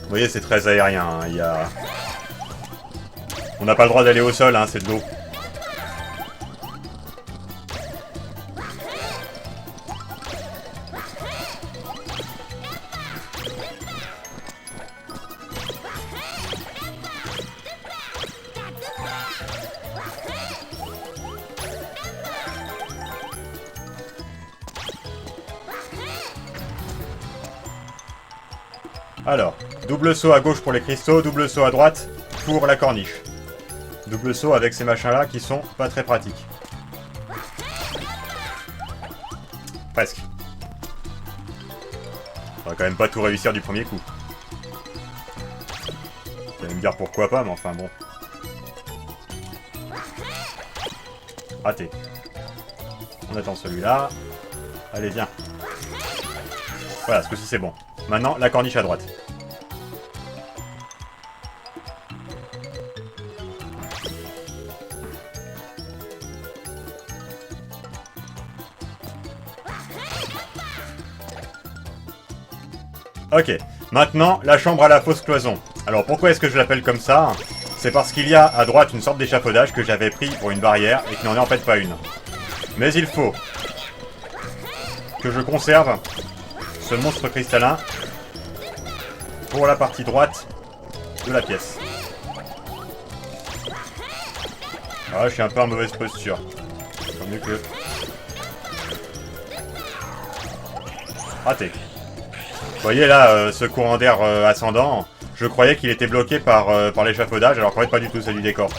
Vous voyez, c'est très aérien. Hein. Il y a... On n'a pas le droit d'aller au sol, hein, c'est de l'eau. Alors, double saut à gauche pour les cristaux, double saut à droite pour la corniche. Double saut avec ces machins-là qui sont pas très pratiques. Presque. On va quand même pas tout réussir du premier coup. Vous allez me dire pourquoi pas, mais enfin bon. Raté. On attend celui-là. Allez, viens. Voilà, ce coup-ci c'est bon. Maintenant, la corniche à droite. Ok, maintenant, la chambre à la fausse cloison. Alors, pourquoi est-ce que je l'appelle comme ça? C'est parce qu'il y a à droite une sorte d'échafaudage que j'avais pris pour une barrière et qui n'en est en fait pas une. Mais il faut que je conserve ce monstre cristallin pour la partie droite de la pièce. Ah, je suis un peu en mauvaise posture. Tant mieux que... Raté. Vous voyez là, ce courant d'air ascendant, Je croyais qu'il était bloqué par l'échafaudage, alors qu'en fait pas du tout, c'est du décor.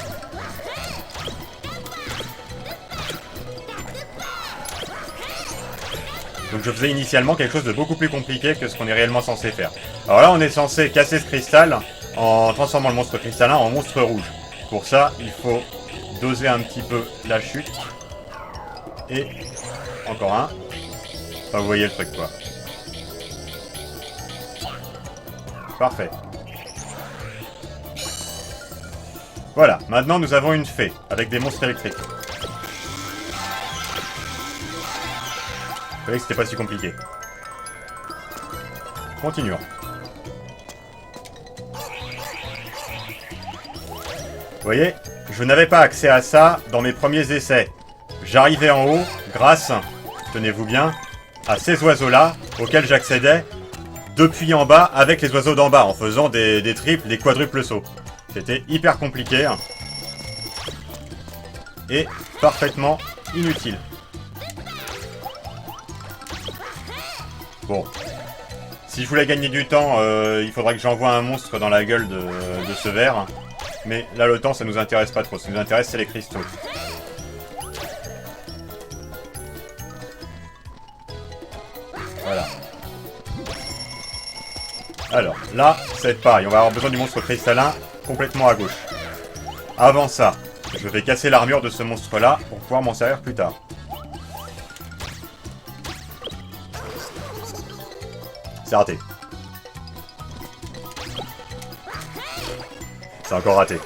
Donc je faisais initialement quelque chose de beaucoup plus compliqué que ce qu'on est réellement censé faire. Alors là, on est censé casser ce cristal en transformant le monstre cristallin en monstre rouge. Pour ça, il faut doser un petit peu la chute. Et encore un. Enfin, vous voyez le truc, quoi. Parfait. Voilà, maintenant nous avons une fée, avec des monstres électriques. Vous voyez que c'était pas si compliqué. Continuons. Vous voyez, je n'avais pas accès à ça dans mes premiers essais. J'arrivais en haut grâce, tenez-vous bien, à ces oiseaux-là auxquels j'accédais depuis en bas avec les oiseaux d'en bas en faisant des triples, des quadruples sauts. C'était hyper compliqué et parfaitement inutile. Bon, si je voulais gagner du temps, il faudrait que j'envoie un monstre dans la gueule de ce ver. Mais là, le temps, ça nous intéresse pas trop. Ce qui nous intéresse, c'est les cristaux. Voilà. Alors, là, ça va être pareil. On va avoir besoin du monstre cristallin complètement à gauche. Avant ça, je vais casser l'armure de ce monstre-là pour pouvoir m'en servir plus tard. C'est raté. C'est encore raté.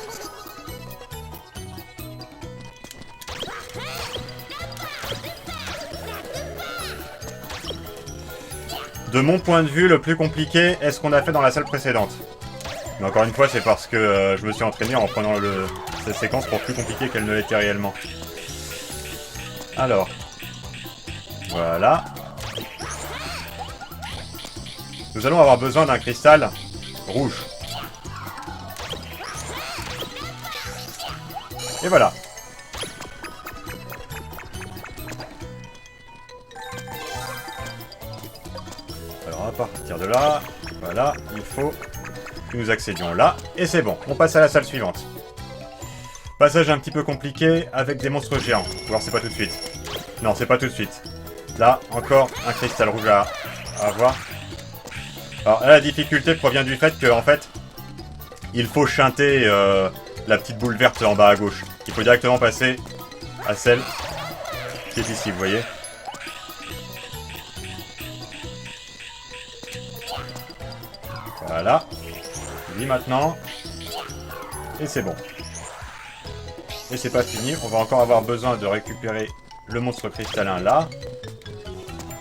De mon point de vue, le plus compliqué est ce qu'on a fait dans la salle précédente. Mais encore une fois, c'est parce que je me suis entraîné en prenant cette séquence pour plus compliquée qu'elle ne l'était réellement. Alors. Voilà. Nous allons avoir besoin d'un cristal rouge. Et voilà. Alors à partir de là, voilà, il faut que nous accédions là. Et c'est bon, on passe à la salle suivante. Passage un petit peu compliqué avec des monstres géants. Alors c'est pas tout de suite. Non, c'est pas tout de suite. Là, encore un cristal rouge à avoir. Alors là, la difficulté provient du fait que, en fait, il faut chanter la petite boule verte en bas à gauche. Il faut directement passer à celle qui est ici, vous voyez. Voilà. Je dis maintenant. Et c'est bon. Et c'est pas fini, on va encore avoir besoin de récupérer le monstre cristallin là.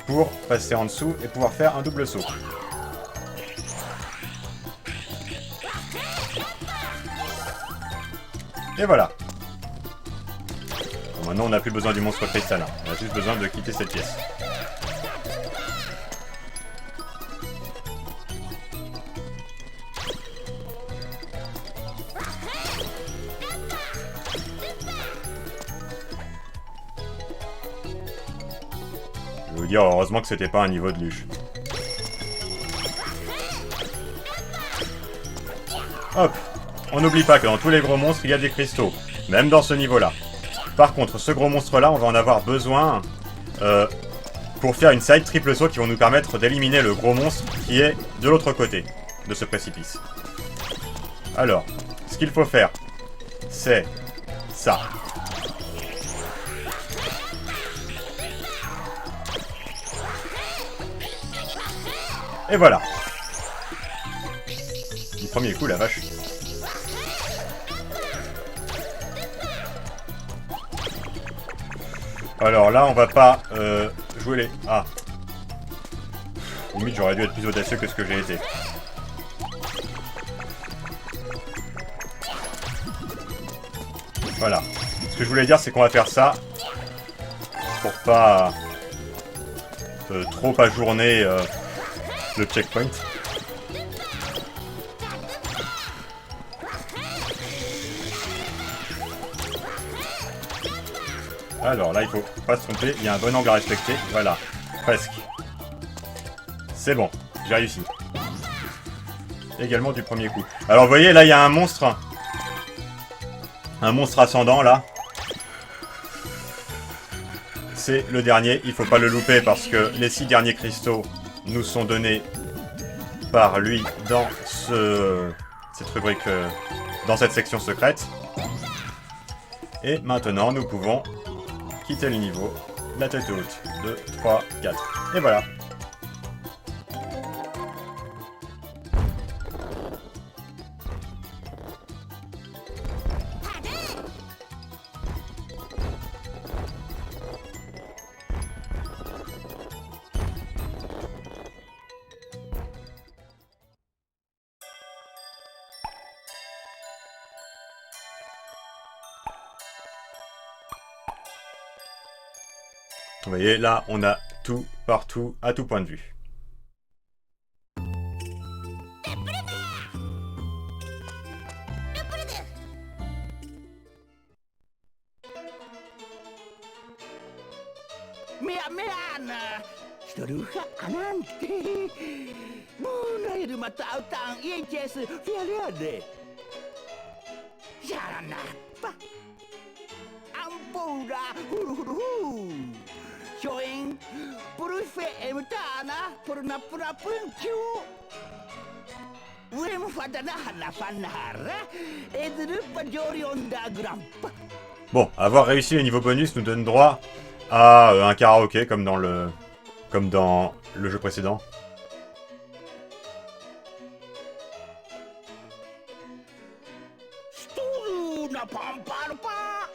Pour passer en dessous et pouvoir faire un double saut. Et voilà. Bon, maintenant on n'a plus besoin du monstre cristallin. On a juste besoin de quitter cette pièce. Je vais vous dire, heureusement que c'était pas un niveau de luche. Hop. On n'oublie pas que dans tous les gros monstres, il y a des cristaux. Même dans ce niveau-là. Par contre, ce gros monstre-là, on va en avoir besoin pour faire une side triple saut qui vont nous permettre d'éliminer le gros monstre qui est de l'autre côté de ce précipice. Alors, ce qu'il faut faire, c'est ça. Et voilà. Du premier coup, la vache. Alors là, on va pas jouer les... Ah. Limite, j'aurais dû être plus audacieux que ce que j'ai été. Voilà. Ce que je voulais dire, c'est qu'on va faire ça pour pas trop ajourner le checkpoint. Alors là, il faut pas se tromper, il y a un bon angle à respecter. Voilà, presque. C'est bon, j'ai réussi. également du premier coup. Alors vous voyez, là il y a un monstre. Un monstre ascendant là. C'est le dernier, il faut pas le louper parce que les 6 derniers cristaux nous sont donnés par lui dans cette rubrique, dans cette section secrète. Et maintenant nous pouvons quitter le niveau. La tête haute. 2, 3, 4. Et voilà. Vous voyez, là, on a tout, partout, à tout point de vue. Mea-meana! Storuha anante! Bunai rumah tautang ICS Fialiade! Jaranapa! Ampura huru-huru-hu! Showing Purufe emtana Purna-pura puncu! Wem fadana hanafanara Edru pajori onda grampa! Bon, avoir réussi les niveaux bonus nous donne droit à un karaoké comme dans le jeu précédent. Stulu na pamparpa,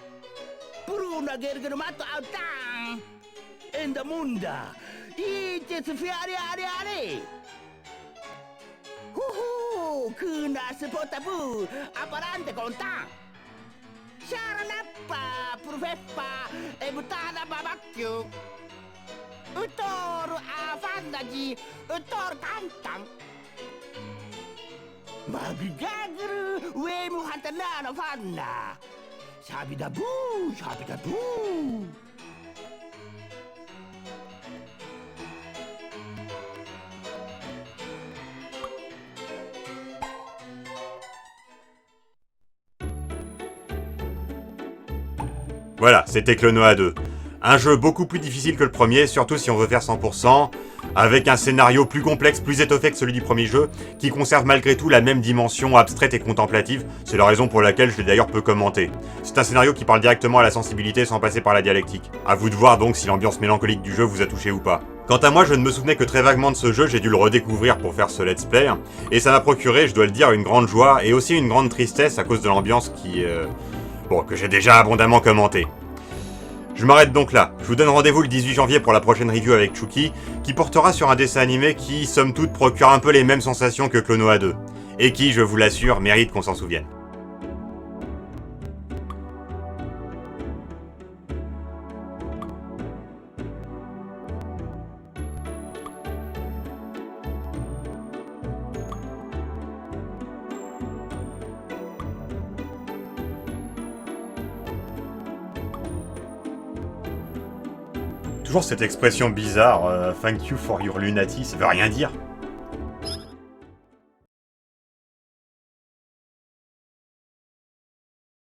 puru na gerger mata autang, enda munda, ite sefiari ari. Huhu, kena sepotabu, aparante kontang. Sharanapa, Profepa, Ebutana Babakyu. Utor Avandaji, Utor Tantang. Mabigagru, Wemu Hantanana Vanda. Sabidabu, Sabidabu. Voilà, c'était Klonoa 2. Un jeu beaucoup plus difficile que le premier, surtout si on veut faire 100%, avec un scénario plus complexe, plus étoffé que celui du premier jeu, qui conserve malgré tout la même dimension abstraite et contemplative, c'est la raison pour laquelle je l'ai d'ailleurs peu commenté. C'est un scénario qui parle directement à la sensibilité sans passer par la dialectique. À vous de voir donc si l'ambiance mélancolique du jeu vous a touché ou pas. Quant à moi, je ne me souvenais que très vaguement de ce jeu, j'ai dû le redécouvrir pour faire ce let's play, et ça m'a procuré, je dois le dire, une grande joie, et aussi une grande tristesse à cause de l'ambiance que j'ai déjà abondamment commenté. Je m'arrête donc là. Je vous donne rendez-vous le 18 janvier pour la prochaine review avec Chucky, qui portera sur un dessin animé qui, somme toute, procure un peu les mêmes sensations que Klonoa 2, et qui, je vous l'assure, mérite qu'on s'en souvienne. Toujours cette expression bizarre, thank you for your lunacy, ça veut rien dire.